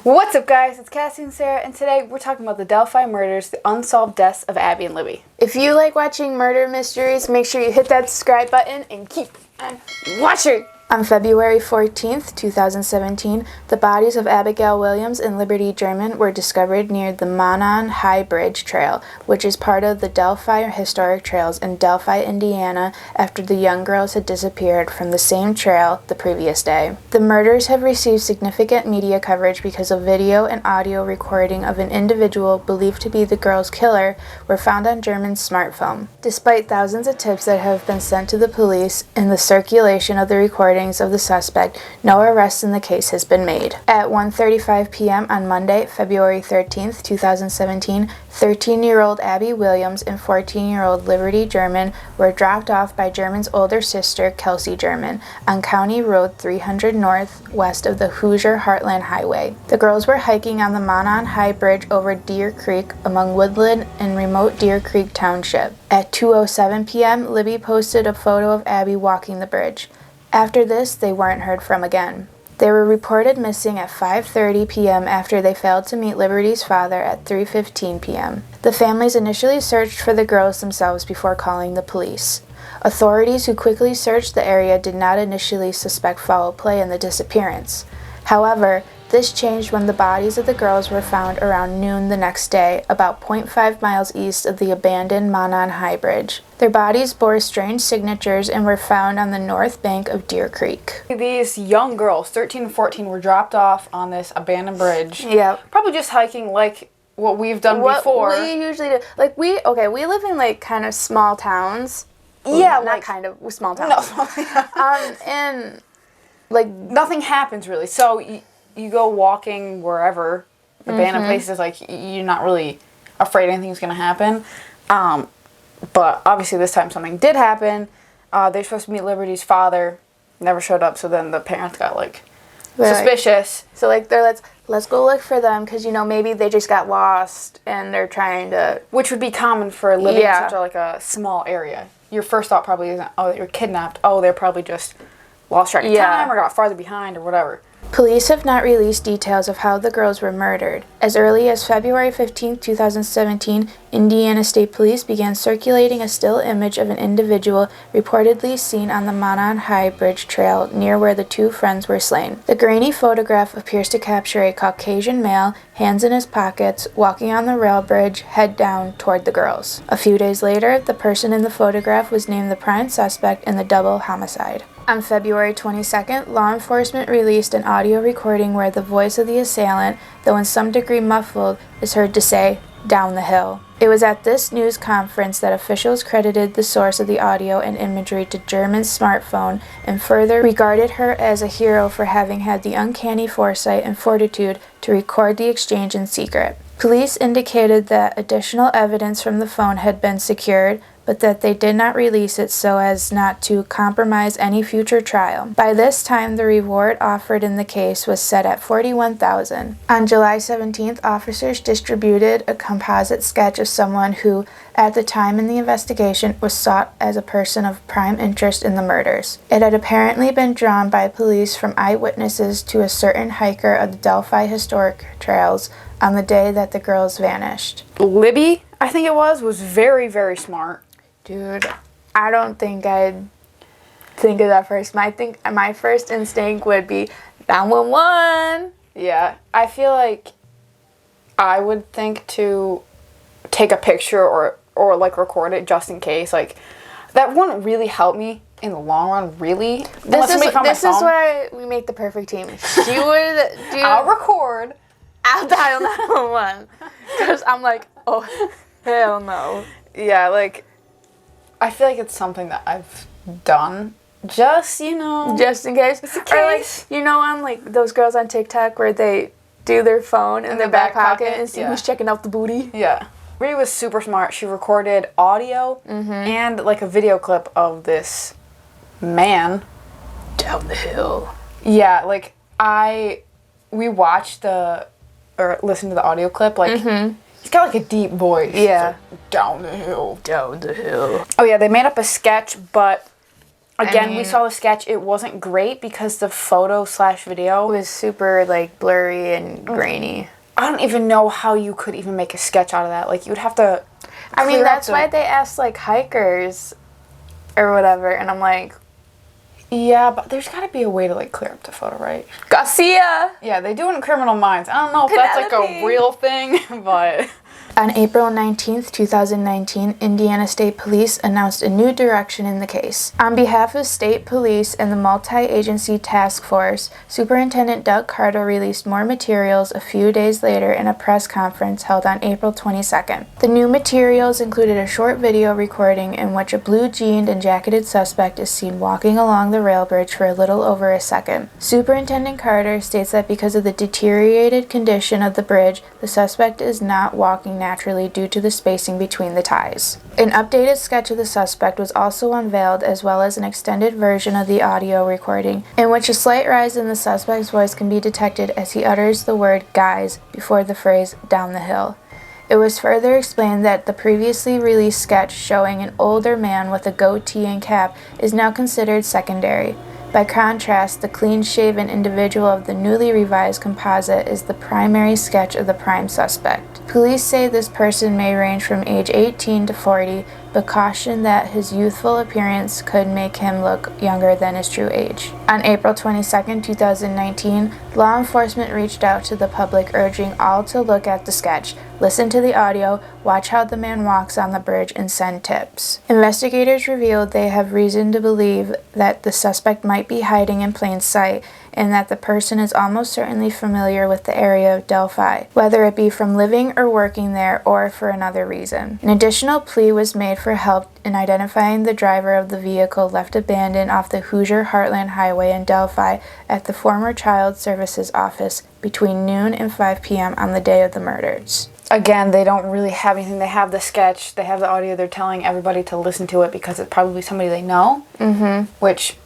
What's up, guys? It's Cassie and Sara, and today we're talking about the Delphi murders, the unsolved deaths of Abby and Libby. If you like watching murder mysteries, make sure you hit that subscribe button and keep on watching. On February 14th, 2017, the bodies of Abigail Williams and Liberty German were discovered near the MONON High Bridge Trail, which is part of the Delphi Historic Trails in Delphi, Indiana, after the young girls had disappeared from the same trail the previous day. The murders have received significant media coverage because a video and audio recording of an individual believed to be the girls' killer were found on German's smartphone. Despite thousands of tips that have been sent to the police and the circulation of the recording of the suspect, no arrest in the case has been made. At 1:35 p.m. on Monday, February 13th, 2017, 13-year-old Abby Williams and 14-year-old Liberty German were dropped off by German's older sister, Kelsey German, on County Road 300 North, west of the Hoosier Heartland Highway. The girls were hiking on the MONON High Bridge over Deer Creek among woodland and remote Deer Creek Township. At 2:07 p.m., Libby posted a photo of Abby walking the bridge. After this, they weren't heard from again. They were reported missing at 5:30 p.m. after they failed to meet Liberty's father at 3:15 p.m. The families initially searched for the girls themselves before calling the police. Authorities who quickly searched the area did not initially suspect foul play in the disappearance. However, this changed when the bodies of the girls were found around noon the next day, about 0.5 miles east of the abandoned MONON High Bridge. Their bodies bore strange signatures and were found on the north bank of Deer Creek. These young girls, 13 and 14, were dropped off on this abandoned bridge. Yeah. Probably just hiking like what we've done before. We usually do. Like, we live in, like, kind of small towns. Yeah, Not like, kind of, small towns. No. And, like, nothing happens, really. So you go walking wherever, abandoned places, like, you're not really afraid anything's going to happen. But obviously this time something did happen. They're supposed to meet Liberty's father. Never showed up, so then the parents got, like, suspicious. So, like, they're, let's go look for them, because, you know, maybe they just got lost, and they're trying to... Which would be common for living in such a small area. Your first thought probably isn't, oh, they were kidnapped. Oh, they're probably just lost track of time or got farther behind or whatever. Police have not released details of how the girls were murdered. As early as February 15, 2017, Indiana State Police began circulating a still image of an individual reportedly seen on the MONON High Bridge Trail near where the two friends were slain. The grainy photograph appears to capture a Caucasian male, hands in his pockets, walking on the rail bridge, head down toward the girls. A few days later, the person in the photograph was named the prime suspect in the double homicide. On February 22nd, law enforcement released an audio recording where the voice of the assailant, though in some degree muffled, is heard to say, "Down the hill." It was at this news conference that officials credited the source of the audio and imagery to German's smartphone and further regarded her as a hero for having had the uncanny foresight and fortitude to record the exchange in secret. Police indicated that additional evidence from the phone had been secured, but that they did not release it so as not to compromise any future trial. By this time, the reward offered in the case was set at $41,000. On July 17th, officers distributed a composite sketch of someone who, at the time in the investigation, was sought as a person of prime interest in the murders. It had apparently been drawn by police from eyewitnesses to a certain hiker of the Delphi Historic Trails on the day that the girls vanished. Libby, I think it was very, very smart. Dude, I don't think I'd think of that first. My first instinct would be 911. Yeah, I feel like I would think to take a picture or like record it just in case. Like, that wouldn't really help me in the long run, really. This is where we make the perfect team. She would do... I'll record. I'll dial 911. Because I'm like, oh, hell no. Yeah, like... I feel like it's something that I've done just, you know. Just in case. Just in or case. Like, you know, on like those girls on TikTok where they do their phone in their back pocket and see who's checking out the booty. Yeah. Rhea was super smart. She recorded audio and like a video clip of this man. Down the hill. Yeah, like we watched or listened to the audio clip, like he's got like a deep voice. Yeah. Like, down the hill. Down the hill. Oh yeah, they made up a sketch, but Again, we saw the sketch. It wasn't great because the photo/video was super, like, blurry and grainy. I don't even know how you could even make a sketch out of that. Like, you'd have to... I mean, that's why they asked, like, hikers or whatever, and I'm like... Yeah, but there's got to be a way to, like, clear up the photo, right? Garcia! Yeah, they do it in Criminal Minds. I don't know if that's, like, a real thing, but... On April 19th, 2019, Indiana State Police announced a new direction in the case. On behalf of state police and the multi-agency task force, Superintendent Doug Carter released more materials a few days later in a press conference held on April 22nd. The new materials included a short video recording in which a blue-jeaned and jacketed suspect is seen walking along the rail bridge for a little over a second. Superintendent Carter states that because of the deteriorated condition of the bridge, the suspect is not walking naturally due to the spacing between the ties. An updated sketch of the suspect was also unveiled, as well as an extended version of the audio recording, in which a slight rise in the suspect's voice can be detected as he utters the word "guys" before the phrase "down the hill." It was further explained that the previously released sketch showing an older man with a goatee and cap is now considered secondary. By contrast, the clean-shaven individual of the newly revised composite is the primary sketch of the prime suspect. Police say this person may range from age 18 to 40, but caution that his youthful appearance could make him look younger than his true age. On April 22, 2019, law enforcement reached out to the public urging all to look at the sketch, listen to the audio, watch how the man walks on the bridge, and send tips. Investigators revealed they have reason to believe that the suspect might be hiding in plain sight and that the person is almost certainly familiar with the area of Delphi, whether it be from living or working there or for another reason. An additional plea was made for help in identifying the driver of the vehicle left abandoned off the Hoosier Heartland Highway in Delphi at the former Child Services office between noon and 5 p.m. on the day of the murders. Again, they don't really have anything. They have the sketch, they have the audio, they're telling everybody to listen to it because it's probably somebody they know, which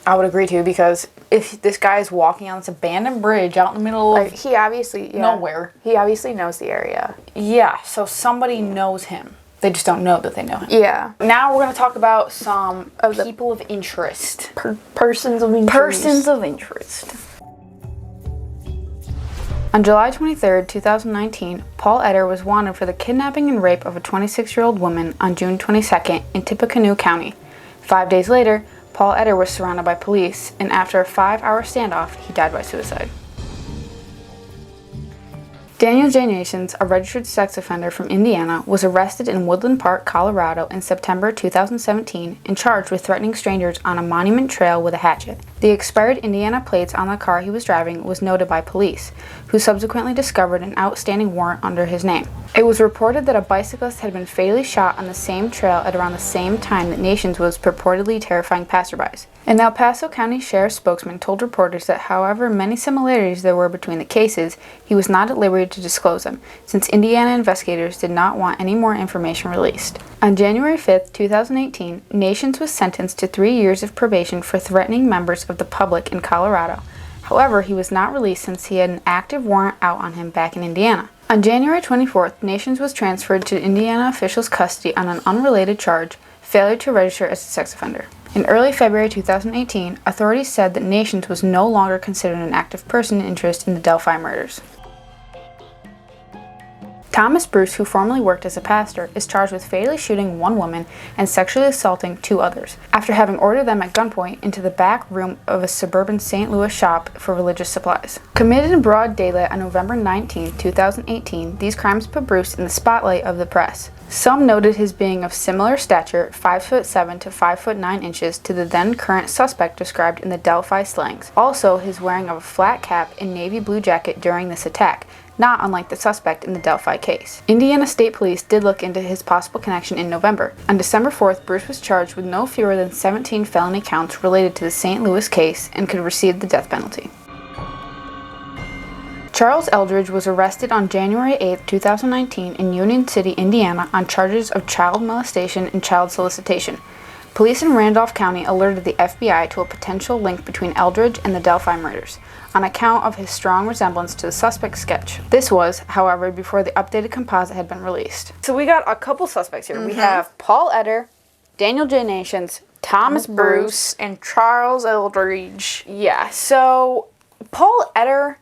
I would agree to, because if this guy is walking on this abandoned bridge out in the middle of he obviously nowhere. He obviously knows the area. Yeah, so somebody knows him. They just don't know that they know him. Yeah. Now we're going to talk about some of people of interest. Persons of interest. Persons of interest. On July 23, 2019, Paul Etter was wanted for the kidnapping and rape of a 26-year-old woman on June 22nd in Tippecanoe County. 5 days later, Paul Etter was surrounded by police, and after a 5-hour standoff, he died by suicide. Daniel J. Nations, a registered sex offender from Indiana, was arrested in Woodland Park, Colorado in September 2017 and charged with threatening strangers on a monument trail with a hatchet. The expired Indiana plates on the car he was driving was noted by police, who subsequently discovered an outstanding warrant under his name. It was reported that a bicyclist had been fatally shot on the same trail at around the same time that Nations was purportedly terrifying passerbys. An El Paso County Sheriff's spokesman told reporters that however many similarities there were between the cases, he was not at liberty to disclose them, since Indiana investigators did not want any more information released. On January 5, 2018, Nations was sentenced to 3 years of probation for threatening members of the public in Colorado. However, he was not released since he had an active warrant out on him back in Indiana. On January 24th, Nations was transferred to Indiana officials' custody on an unrelated charge, failure to register as a sex offender. In early February 2018, authorities said that Nations was no longer considered an active person in interest in the Delphi murders. Thomas Bruce, who formerly worked as a pastor, is charged with fatally shooting one woman and sexually assaulting 2 others, after having ordered them at gunpoint into the back room of a suburban St. Louis shop for religious supplies. Committed in broad daylight on November 19, 2018, these crimes put Bruce in the spotlight of the press. Some noted his being of similar stature, 5'7" to 5'9" inches, to the then current suspect described in the Delphi slangs. Also, his wearing of a flat cap and navy blue jacket during this attack, not unlike the suspect in the Delphi case. Indiana State Police did look into his possible connection in November. On December 4th, Bruce was charged with no fewer than 17 felony counts related to the St. Louis case and could receive the death penalty. Charles Eldridge was arrested on January 8, 2019 in Union City, Indiana on charges of child molestation and child solicitation. Police in Randolph County alerted the FBI to a potential link between Eldridge and the Delphi murders, on account of his strong resemblance to the suspect's sketch. This was, however, before the updated composite had been released. So we got a couple suspects here. We have Paul Etter, Daniel J. Nations, Thomas Bruce. and Charles Eldridge. Yeah, so Paul Etter,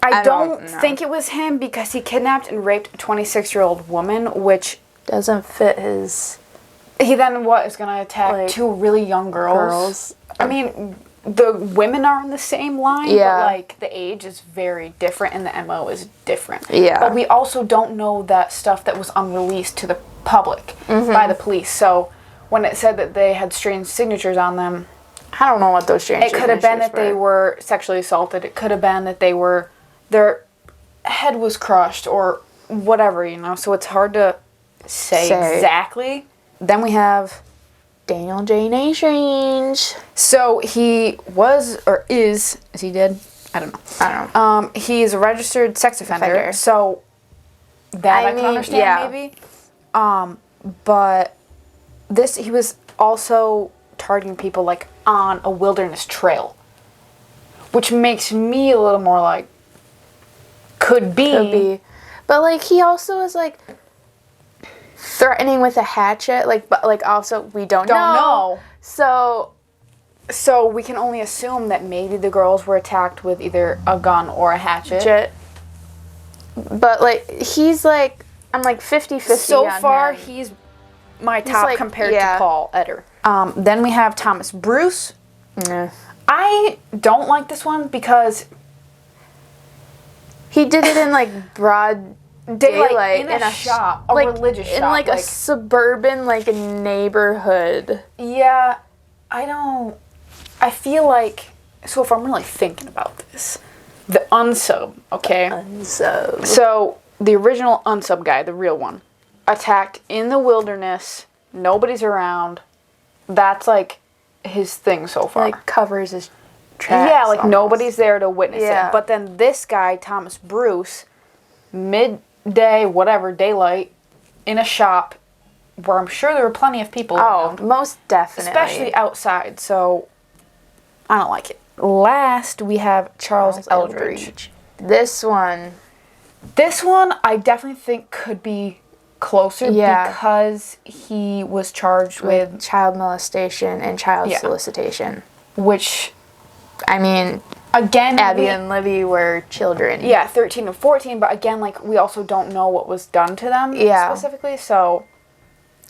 I don't think it was him because he kidnapped and raped a 26-year-old woman, which doesn't fit his... He then is going to attack two really young girls. I mean, the women are on the same line, but like the age is very different and the MO is different. Yeah. But we also don't know that stuff that was unreleased to the public by the police. So when it said that they had strange signatures on them, I don't know what those strange signatures were. It could have been that they were sexually assaulted. It could have been that their head was crushed or whatever, you know. So it's hard to say exactly. Then we have Daniel J. Nations. So he was, or is he dead? I don't know. He's a registered sex offender. So that I can understand maybe. But he was also targeting people like on a wilderness trail, which makes me a little more like could be. But like he also is like threatening with a hatchet, but also we don't know. So we can only assume that maybe the girls were attacked with either a gun or a hatchet. But like he's like, I'm like 50-50 so on far him. He's my top compared to Paul Etter. Then we have Thomas Bruce. I don't like this one because he did it in like broad daylight in a shop, a religious shop, in like a suburban like a neighborhood. Yeah, I feel like, so if I'm really thinking about this, the unsub, okay? Unsub. So the original unsub guy, the real one, attacked in the wilderness, nobody's around. That's like his thing so far. Like covers his tracks. Yeah, like nobody's there to witness it. But then this guy, Thomas Bruce, midday, whatever, daylight, in a shop where I'm sure there were plenty of people around. Most definitely. Especially outside, so I don't like it. Last, we have Charles Eldridge. This one I definitely think could be closer because he was charged with child molestation and child solicitation. Which, I mean, again, Abby and Libby were children. Yeah, 13 and 14, but again, like, we also don't know what was done to them specifically, so...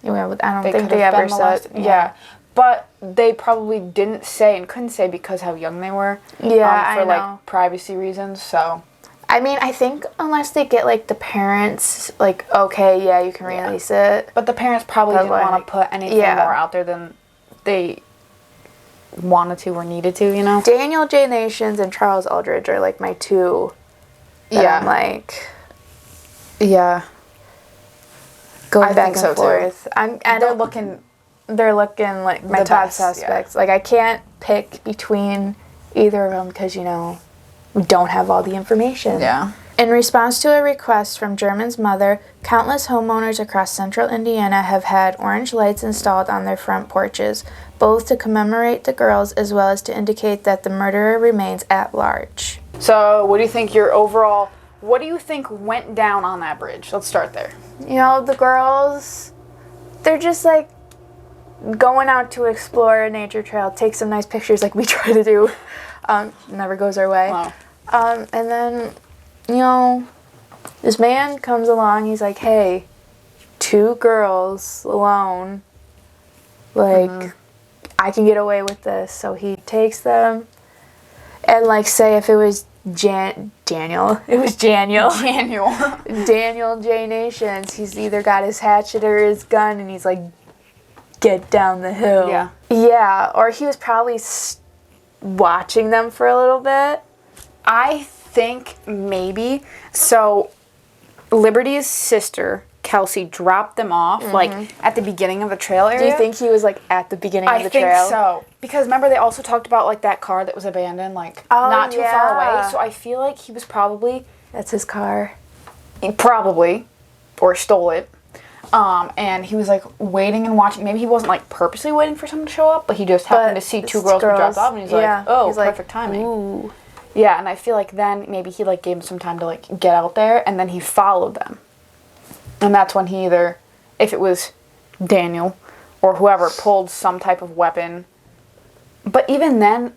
I don't think they ever said... Yeah. But they probably didn't say and couldn't say because how young they were. Yeah, for, like, privacy reasons, so... I mean, I think unless they get, like, the parents, like, okay, yeah, you can release it. But the parents probably didn't want to put anything more out there than they wanted to or needed to, you know? Daniel J. Nations and Charles Eldridge are, like, my two I'm, like... Yeah. Going back and forth. They're looking like my top suspects. Like, I can't pick between either of them because, you know, we don't have all the information. Yeah. In response to a request from German's mother, countless homeowners across central Indiana have had orange lights installed on their front porches, both to commemorate the girls as well as to indicate that the murderer remains at large. So, what do you think went down on that bridge? Let's start there. You know, the girls, they're just like going out to explore a nature trail, take some nice pictures like we try to do. Never goes our way. Wow. And then, you know, this man comes along, he's like, hey, 2 girls alone, like, I can get away with this. So he takes them, and, like, say if it was Daniel J. Nations, he's either got his hatchet or his gun, and he's like, get down the hill. Yeah, or he was probably watching them for a little bit. I think maybe. So, Liberty's sister, Kelsey, dropped them off, like, at the beginning of the trail area. Do you think he was, like, at the beginning of the trail? I think so. Because, remember, they also talked about, like, that car that was abandoned, like, not too far away. So, I feel like he was probably... That's his car. Probably. Or stole it. And he was, like, waiting and watching. Maybe he wasn't, like, purposely waiting for someone to show up, but he just happened to see 2 girls get dropped off, and he's like, oh, he's perfect timing. Ooh. Yeah, and I feel like then maybe he, like, gave him some time to, like, get out there, and then he followed them. And that's when he either, if it was Daniel or whoever pulled some type of weapon. But even then,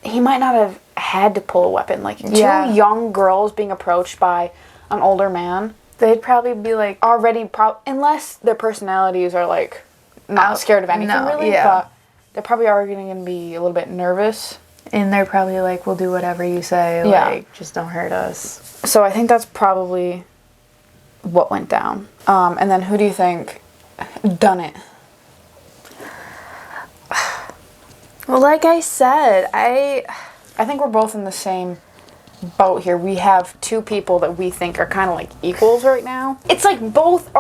he might not have had to pull a weapon. Like, two young girls being approached by an older man. They'd probably be like... Already, unless their personalities are, like, not scared of anything, really. Yeah. But they're probably already going to be a little bit nervous. And they're probably like, we'll do whatever you say. Like, just don't hurt us. So I think that's probably what went down. And then who do you think done it? Well, like I said, I think we're both in the same boat here. We have two people that we think are kind of like equals right now. It's like both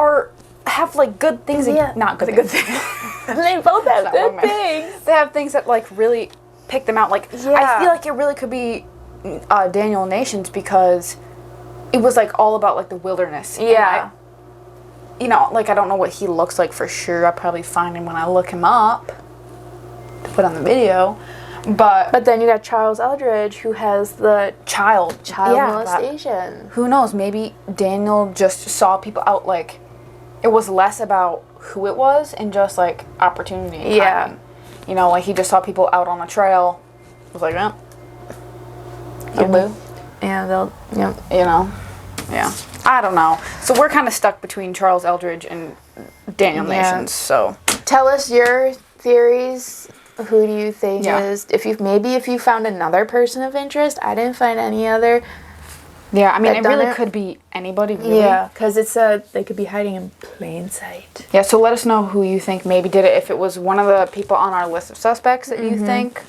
have like good things and not good things. They both have good things. They have things that like really pick them out. Like, I feel like it really could be Daniel Nations, because it was like all about like the wilderness. Yeah. And I don't know what he looks like for sure. I'll probably find him when I look him up to put on the video. But then you got Charles Eldridge, who has the child molestation. Who knows? Maybe Daniel just saw people out, like, it was less about who it was and just like opportunity and timing. Like he just saw people out on the trail. Was like, yeah. Yeah, Yeah. I don't know. So we're kind of stuck between Charles Eldridge and Daniel Nations. So tell us your theories. Who do you think is? If you found another person of interest, I didn't find any other. Yeah, I mean, it really could be anybody, really. Yeah, because it said they could be hiding in plain sight. Yeah, so let us know who you think maybe did it. If it was one of the people on our list of suspects that you think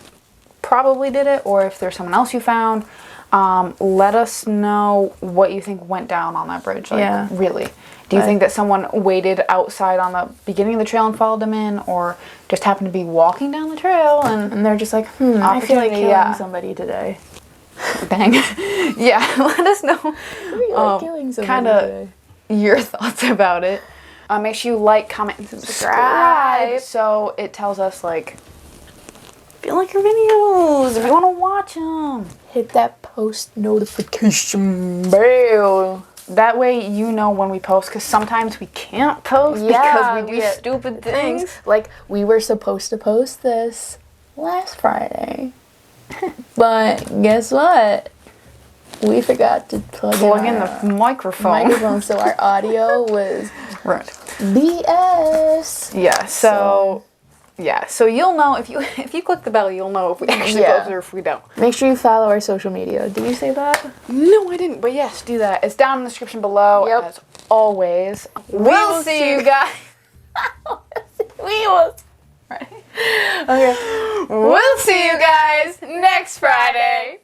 probably did it, or if there's someone else you found. Let us know what you think went down on that bridge. Like, really. Do you think that someone waited outside on the beginning of the trail and followed them in, or just happened to be walking down the trail and they're just like, I feel like killing somebody today. Dang. Yeah, let us know kind of your thoughts about it. Make sure you like, comment, and subscribe so it tells us, like, if you like your videos, if you want to watch them. Hit that post notification bell. That way you know when we post, because sometimes we can't post because we do stupid things. Like, we were supposed to post this last Friday. But guess what? We forgot to plug in the microphone. So our audio was right. BS. Yeah, so you'll know if you click the bell, you'll know if we actually post or if we don't. Make sure you follow our social media. Did you say that? No, I didn't. But yes, do that. It's down in the description below. As always. We'll see you guys. We will. Right. Okay. We'll see you guys next Friday.